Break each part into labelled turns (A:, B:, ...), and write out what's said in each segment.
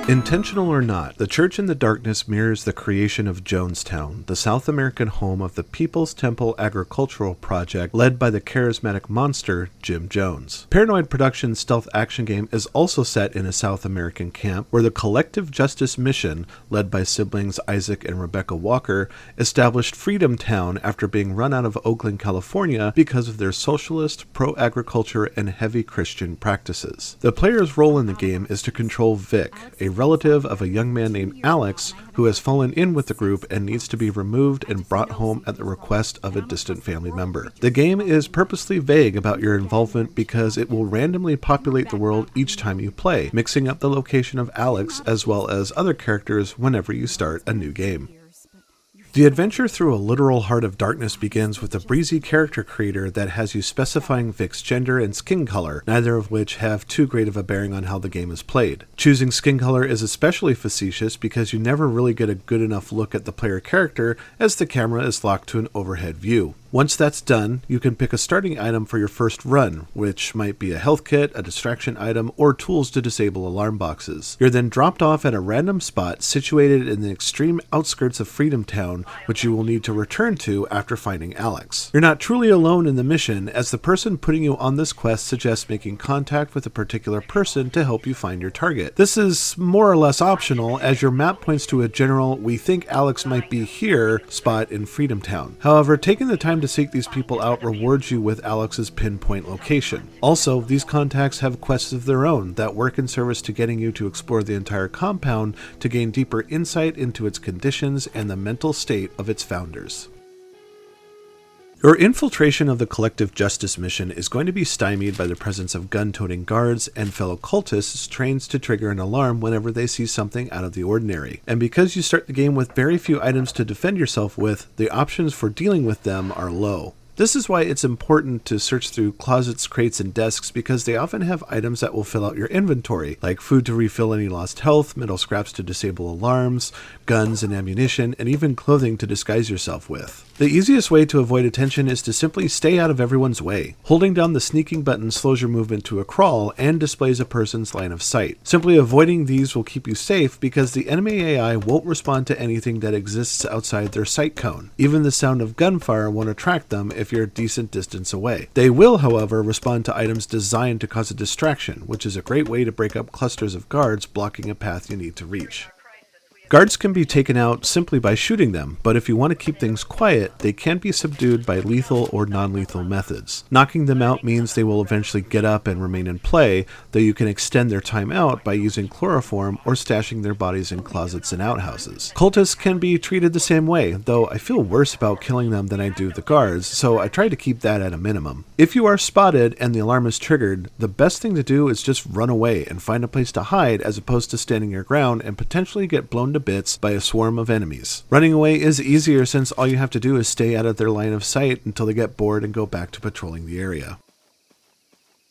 A: Intentional or not, The Church in the Darkness mirrors the creation of Jonestown, the South American home of the People's Temple Agricultural Project led by the charismatic monster Jim Jones. Paranoid Productions' stealth action game is also set in a South American camp where the Collective Justice Mission, led by siblings Isaac and Rebecca Walker, established Freedom Town after being run out of Oakland, California because of their socialist, pro-agriculture, and heavy Christian practices. The player's role in the game is to control Vic, a relative of a young man named Alex who has fallen in with the group and needs to be removed and brought home at the request of a distant family member. The game is purposely vague about your involvement because it will randomly populate the world each time you play, mixing up the location of Alex as well as other characters whenever you start a new game. The adventure through a literal heart of darkness begins with a breezy character creator that has you specifying Vic's gender and skin color, neither of which have too great of a bearing on how the game is played. Choosing skin color is especially facetious because you never really get a good enough look at the player character as the camera is locked to an overhead view. Once that's done, you can pick a starting item for your first run, which might be a health kit, a distraction item, or tools to disable alarm boxes. You're then dropped off at a random spot situated in the extreme outskirts of Freedom Town, which you will need to return to after finding Alex. You're not truly alone in the mission, as the person putting you on this quest suggests making contact with a particular person to help you find your target. This is more or less optional, as your map points to a general "we think Alex might be here" spot in Freedom Town. However, taking the time to seek these people out rewards you with Alex's pinpoint location. Also, these contacts have quests of their own that work in service to getting you to explore the entire compound to gain deeper insight into its conditions and the mental state of its founders. Your infiltration of the Collective Justice Mission is going to be stymied by the presence of gun-toting guards and fellow cultists trained to trigger an alarm whenever they see something out of the ordinary. And because you start the game with very few items to defend yourself with, the options for dealing with them are low. This is why it's important to search through closets, crates, and desks because they often have items that will fill out your inventory, like food to refill any lost health, metal scraps to disable alarms, guns and ammunition, and even clothing to disguise yourself with. The easiest way to avoid attention is to simply stay out of everyone's way. Holding down the sneaking button slows your movement to a crawl and displays a person's line of sight. Simply avoiding these will keep you safe because the enemy AI won't respond to anything that exists outside their sight cone. Even the sound of gunfire won't attract them if you're a decent distance away. They will, however, respond to items designed to cause a distraction, which is a great way to break up clusters of guards blocking a path you need to reach. Guards can be taken out simply by shooting them, but if you want to keep things quiet, they can be subdued by lethal or non-lethal methods. Knocking them out means they will eventually get up and remain in play, though you can extend their time out by using chloroform or stashing their bodies in closets and outhouses. Cultists can be treated the same way, though I feel worse about killing them than I do the guards, so I try to keep that at a minimum. If you are spotted and the alarm is triggered, the best thing to do is just run away and find a place to hide as opposed to standing your ground and potentially get blown to bits by a swarm of enemies. Running away is easier since all you have to do is stay out of their line of sight until they get bored and go back to patrolling the area.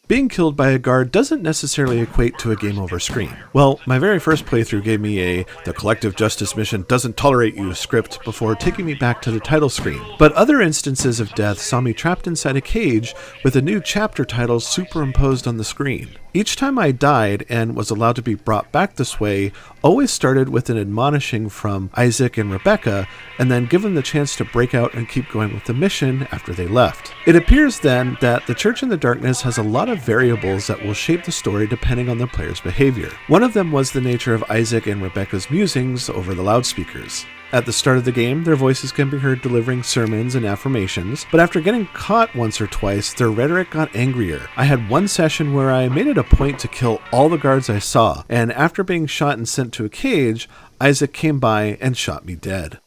A: Being killed by a guard doesn't necessarily equate to a game over screen. Well, my very first playthrough gave me "the Collective Justice Mission doesn't tolerate you" script before taking me back to the title screen. But other instances of death saw me trapped inside a cage with a new chapter title superimposed on the screen. Each time I died and was allowed to be brought back this way always started with an admonishing from Isaac and Rebecca, and then given the chance to break out and keep going with the mission after they left. It appears then that The Church in the Darkness has a lot of variables that will shape the story depending on the player's behavior. One of them was the nature of Isaac and Rebecca's musings over the loudspeakers. At the start of the game, their voices can be heard delivering sermons and affirmations, but after getting caught once or twice, their rhetoric got angrier. I had one session where I made it a point to kill all the guards I saw, and after being shot and sent to a cage, Isaac came by and shot me dead.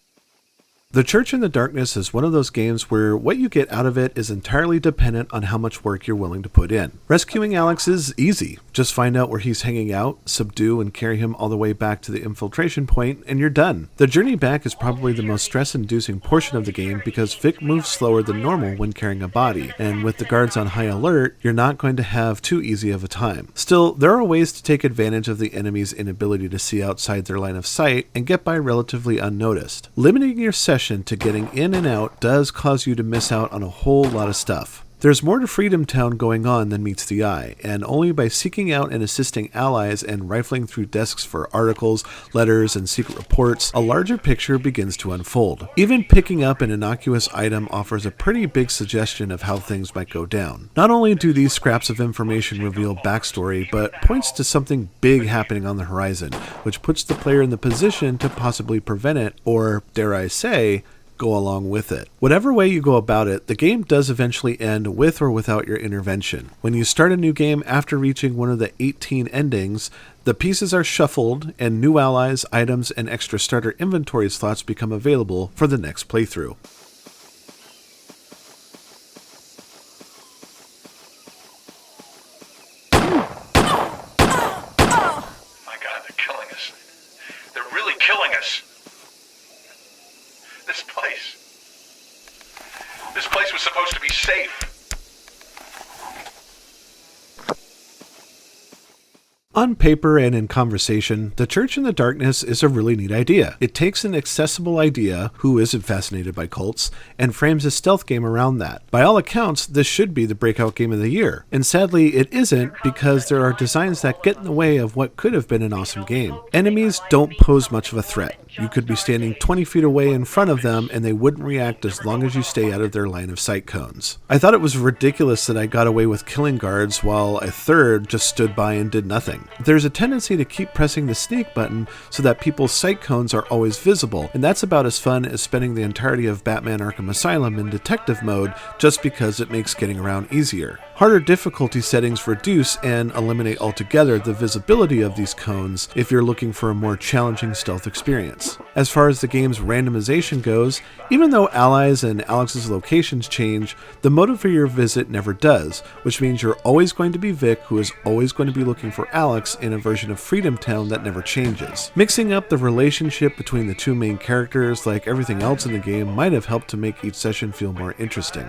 A: The Church in the Darkness is one of those games where what you get out of it is entirely dependent on how much work you're willing to put in. Rescuing Alex is easy. Just find out where he's hanging out, subdue and carry him all the way back to the infiltration point, and you're done. The journey back is probably the most stress-inducing portion of the game because Vic moves slower than normal when carrying a body, and with the guards on high alert, you're not going to have too easy of a time. Still, there are ways to take advantage of the enemy's inability to see outside their line of sight and get by relatively unnoticed. Limiting your session to getting in and out does cause you to miss out on a whole lot of stuff. There's more to Freedom Town going on than meets the eye, and only by seeking out and assisting allies and rifling through desks for articles, letters, and secret reports, a larger picture begins to unfold. Even picking up an innocuous item offers a pretty big suggestion of how things might go down. Not only do these scraps of information reveal backstory, but points to something big happening on the horizon, which puts the player in the position to possibly prevent it, or, dare I say, go along with it. Whatever way you go about it, the game does eventually end with or without your intervention. When you start a new game after reaching one of the 18 endings, the pieces are shuffled and new allies, items, and extra starter inventory slots become available for the next playthrough.
B: My God, they're killing us. They're really killing us. This place was supposed to be safe.
A: On paper and in conversation, The Church in the Darkness is a really neat idea. It takes an accessible idea, who isn't fascinated by cults, and frames a stealth game around that. By all accounts, this should be the breakout game of the year. And sadly, it isn't, because there are designs that get in the way of what could have been an awesome game. Enemies don't pose much of a threat. You could be standing 20 feet away in front of them and they wouldn't react as long as you stay out of their line of sight cones. I thought it was ridiculous that I got away with killing guards while a third just stood by and did nothing. There's a tendency to keep pressing the sneak button so that people's sight cones are always visible, and that's about as fun as spending the entirety of Batman Arkham Asylum in detective mode just because it makes getting around easier. Harder difficulty settings reduce and eliminate altogether the visibility of these cones if you're looking for a more challenging stealth experience. As far as the game's randomization goes, even though allies and Alex's locations change, the motive for your visit never does, which means you're always going to be Vic, who is always going to be looking for Alex in a version of Freedom Town that never changes. Mixing up the relationship between the two main characters like everything else in the game might have helped to make each session feel more interesting.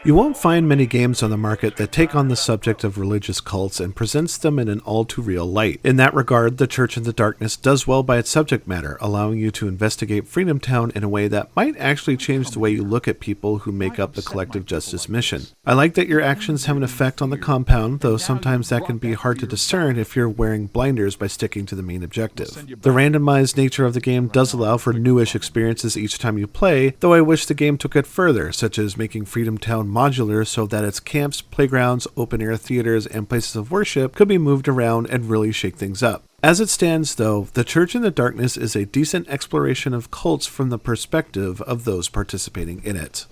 A: You won't find many games on the market that take on the subject of religious cults and presents them in an all-too-real light. In that regard, The Church in the Darkness does well by its subject matter, allowing you to investigate Freedom Town in a way that might actually change the way you look at people who make up the collective justice mission. I like that your actions have an effect on the compound, though sometimes that can be hard to discern if you're wearing blinders by sticking to the main objective. The randomized nature of the game does allow for newish experiences each time you play, though I wish the game took it further, such as making Freedom Town modular so that its camps, playgrounds, open-air theaters, and places of worship could be moved around and really shake things up. As it stands, though, The Church in the Darkness is a decent exploration of cults from the perspective of those participating in it.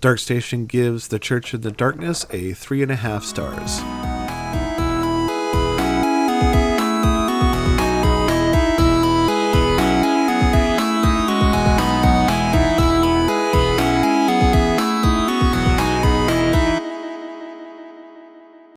A: DarkStation gives The Church in the Darkness a 3.5 stars.